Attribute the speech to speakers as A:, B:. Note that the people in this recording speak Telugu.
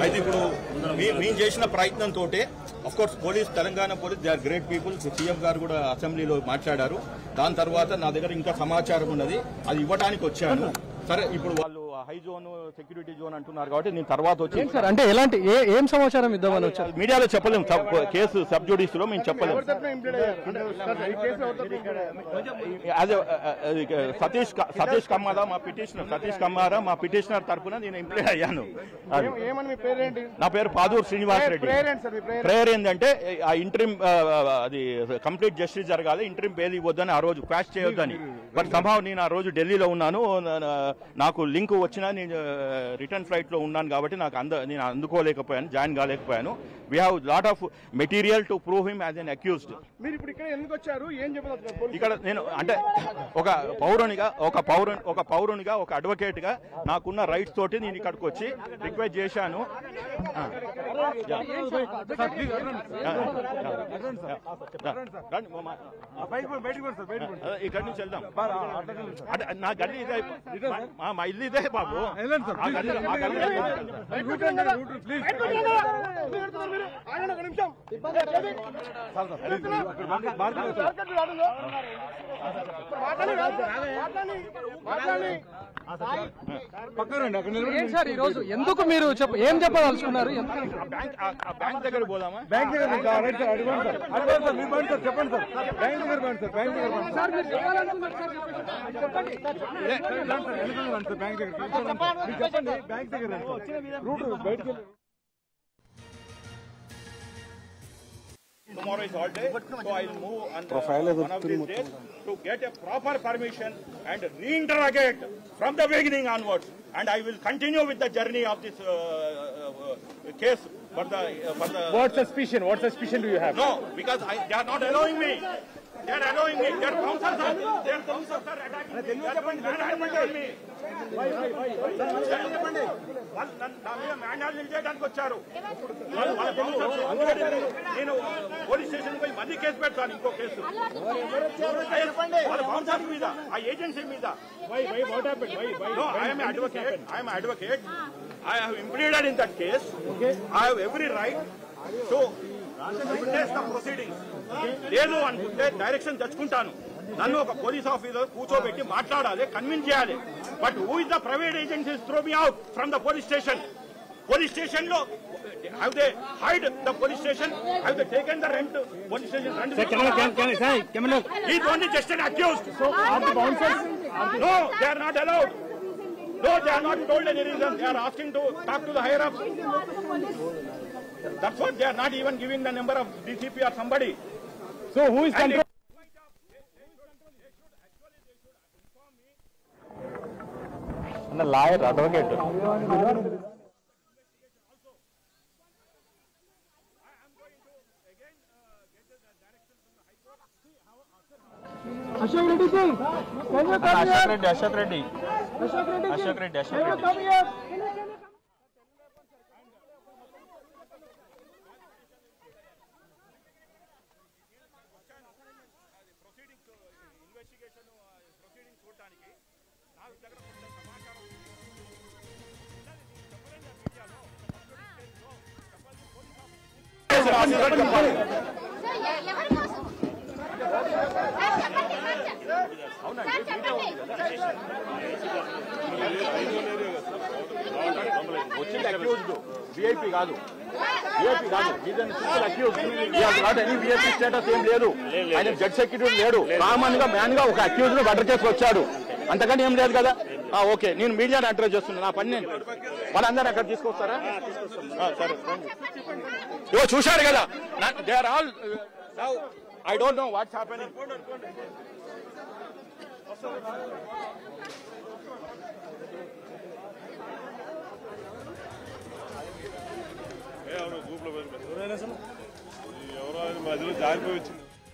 A: అయితే ఇప్పుడు మేము చేసిన ప్రయత్నంతో of course Telangana police they are great people. CM గారు కూడా అసెంబ్లీలో మాట్లాడారు. దాని తర్వాత నా దగ్గర ఇంకా సమాచారం ఉన్నది, అది ఇవ్వడానికి వచ్చాను. సరే, ఇప్పుడు వాళ్ళు హై జోన్ సెక్యూరిటీ జోన్ అంటున్నారు కాబట్టి నేను తర్వాత వచ్చి
B: సార్ అంటే ఎలాంటి ఏం సమాచారం ఇద్దామని వచ్చారు?
A: మీడియాలో చెప్పలేము, కేసు సబ్ జ్యుడిషియల్ లో మేము చెప్పలేము. సతీష్ కమ్మారా మా పిటిషనర్ తరఫున నేను ఇంప్లీడ్ అయ్యాను. నా పేరు పాదూరు శ్రీనివాస్ రెడ్డి. ప్రేయర్ ఏంటంటే ఆ ఇంట్రీమ్ అది కంప్లీట్ జస్టిస్ జరగాలి, ఇంట్రీమ్ బెయిల్ ఇవ్వద్దని, ఆ రోజు క్వాష్ చేయొద్దని. బట్ సంభావ్ నేను ఆ రోజు ఢిల్లీలో ఉన్నాను, నాకు లింక్ వచ్చినా నేను రిటర్న్ ఫ్లైట్ లో ఉన్నాను కాబట్టి నేను అందుకోలేకపోయాను, జాయిన్ కాలేకపోయాను. We have lot of material to prove him as an accused.
C: మీరు ఇప్పుడు ఇక్కడ ఎందుకు వచ్చారు, ఏం చెప్పారు?
A: ఇక్కడ నేను అంటే ఒక పౌరునిగా ఒక అడ్వకేట్ గా నాకున్న రైట్స్ తోటి నేను ఇక్కడికి వచ్చి రిక్వెస్ట్ చేశాను. ఇక్కడి నుంచి వెళ్దాం. నా గల్లీ ఇదే, మా ఇల్లు ఇదే బాబు.
B: సార్ ఈ రోజు ఎందుకు మీరు ఏం చెప్పదలుచుకున్నారు?
A: బ్యాంక్ దగ్గర పోదామా?
C: బ్యాంక్ దగ్గర చెప్పండి సార్. బ్యాంక్ దగ్గర
A: Tomorrow is holiday, so I will move on one of these days to get a proper permission and reinterrogate from the beginning onwards. And I will continue with the journey of this case for the.
C: What suspicion do you have?
A: No, because they are not allowing me. They are allowing me. Their counsels are attacking me. They are manhandling me. నా మీద మ్యాండేట్ చేయడానికి వచ్చారు. నేను పోలీస్ స్టేషన్ పోయి మళ్ళీ కేసు పెడతాను, ఇంకో కేసు వాళ్ళ కౌన్సిల్ మీద, ఆ ఏజెన్సీ మీద. I'm advocate. I have implicated in that case. I have every right to witness the proceedings. లేదు అనుకుంటే డైరెక్షన్ తెచ్చుకుంటాను. నన్ను ఒక పోలీస్ ఆఫీసర్ కూర్చోబెట్టి మాట్లాడాలి, కన్విన్స్ చేయాలి. But who is the private agencies throw me out from the police station? Police station లో have they hide the police station? Have they taken the rent? Police station rent? He is only just an accused.
C: So are the bouncers?
A: No, they are not allowed. No, they are not told any reason. They are asking to talk to the higher ups. That's what they are not even giving the number of DCP or somebody.
C: So who is controlling?
B: The lawyer, advocate. Ashok Reddy sir, can you come here? Ashok Reddy. Come here.
A: వచ్చింది అక్యూజ్డ్, విఐపీ కాదు. విఐపీ స్టేటస్ ఏం లేదు. ఆయన జడ్జ్ సెక్యూరిటీ లేడు. కామన్ గా మ్యాన్ గా ఒక అక్యూజ్డ్ మర్డర్ కేసు వచ్చాడు, అంతకంటే ఏం లేదు కదా. ఓకే, నేను మీడియాని అడ్రస్ చేస్తున్నా. నా పని నేను వాళ్ళందరూ అక్కడ తీసుకొస్తారా? సరే, ఇవో చూశారు కదా. They are all I don't know what's happening.
D: ఎవరో మధ్యలో జారిపోయి వచ్చింది.